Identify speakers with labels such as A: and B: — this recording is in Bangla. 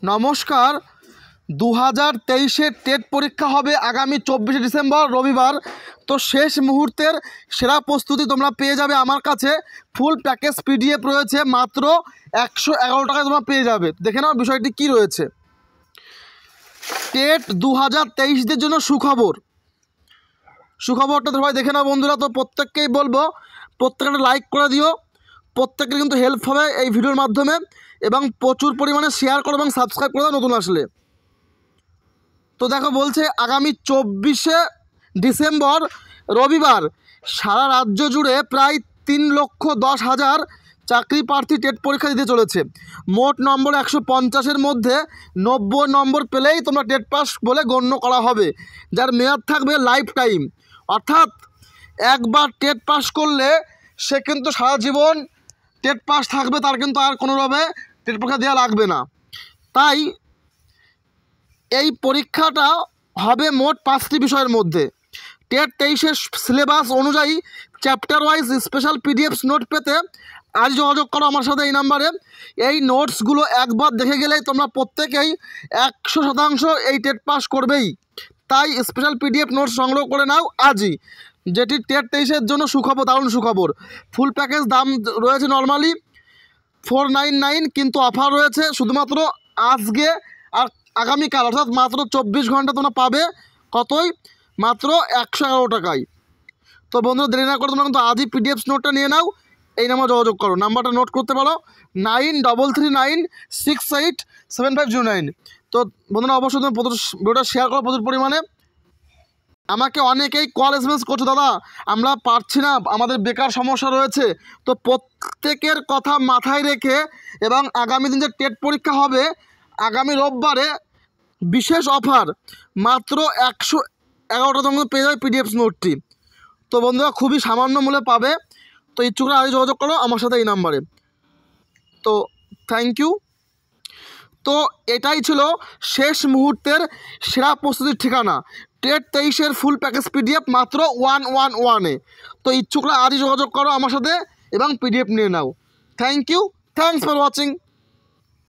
A: নমস্কার। 2023-এর টেট পরীক্ষা হবে আগামী 24শে ডিসেম্বর রবিবার। তো শেষ মুহূর্তের সেরা প্রস্তুতি তোমরা পেয়ে যাবে আমার কাছে। ফুল প্যাকেজ পিডিএফ রয়েছে, মাত্র 111 টাকায় তোমরা পেয়ে যাবে। দেখে নাও বিষয়টি কী রয়েছে। টেট 2023দের জন্য সুখবরটা সবাই দেখে নাও বন্ধুরা। তো প্রত্যেককেই বলবো, প্রত্যেকটা লাইক করে দিও, প্রত্যেকের কিন্তু হেল্প হবে এই ভিডিওর মাধ্যমে, এবং প্রচুর পরিমাণে শেয়ার করো এবং সাবস্ক্রাইব করে দাও নতুন আসলে। তো দেখো বলছে আগামী 24শে ডিসেম্বর রবিবার সারা রাজ্য জুড়ে প্রায় 3,10,000 চাকরি প্রার্থী টেট পরীক্ষা দিতে চলেছে। মোট নম্বর 150-এর মধ্যে 90 নম্বর পেলেই তোমরা টেট পাস বলে গণ্য করা হবে, যার মেয়াদ থাকবে লাইফ টাইম। অর্থাৎ একবার টেট পাস করলে সে কিন্তু সারা জীবন টেট পাস থাকবে, তার কিন্তু আর কোনোভাবে টেট পরীক্ষা দেওয়া লাগবে না। তাই এই পরীক্ষাটা হবে মোট 5টি বিষয়ের মধ্যে। টেট 23-এর সিলেবাস অনুযায়ী chapter wise special PDFs note পেতে আজ যোগাযোগ করো আমার সাথে এই নাম্বারে। এই নোটসগুলো একবার দেখে গেলেই তোমরা প্রত্যেকেই 100% এই টেট পাস করবেই। তাই স্পেশাল পিডিএফ নোটস সংগ্রহ করে নাও আজই, যেটি টেট 23-এর জন্য সুখবর, দারুণ সুখবর। ফুল প্যাকেজ দাম রয়েছে নর্মালি 499, কিন্তু অফার রয়েছে শুধুমাত্র আজকে আর আগামীকাল, অর্থাৎ মাত্র 24 ঘন্টা তোমরা পাবে কতই, মাত্র 111 টাকায়। তো বন্ধুরা দেরি না করে তোমরা কিন্তু আজই পিডিএফ নোটটা নিয়ে নাও। এই নাম্বার যোগাযোগ করো, নাম্বারটা নোট করতে পারো 9339687509। তো বন্ধুরা অবশ্যই তুমি ভিডিওটা শেয়ার করো প্রচুর পরিমাণে। আমাকে অনেকেই কল এসএমএস করছো, দাদা আমরা পারছি না, আমাদের বেকার সমস্যা রয়েছে। তো প্রত্যেকের কথা মাথায় রেখে এবং আগামী দিন যে টেট পরীক্ষা হবে আগামী রোববারে বিশেষ অফার, মাত্র 111 টাকার মধ্যে পেয়ে যাবে পিডিএফ নোটটি। তো বন্ধুরা খুবই সামান্য মূল্যে পাবে। তো ইচ্ছুকরা আগে যোগাযোগ করো আমার সাথে এই নাম্বারে। তো থ্যাংক ইউ। তো এটাই ছিল শেষ মুহূর্তের সেরা প্রস্তুতির ঠিকানা, টেট 23-এর ফুল প্যাকেজ পিডিএফ মাত্র 111-এ। তো ইচ্ছুকরা আজই যোগাযোগ করো আমার সাথে এবং পিডিএফ নিয়ে নাও। Thank you, thanks for watching.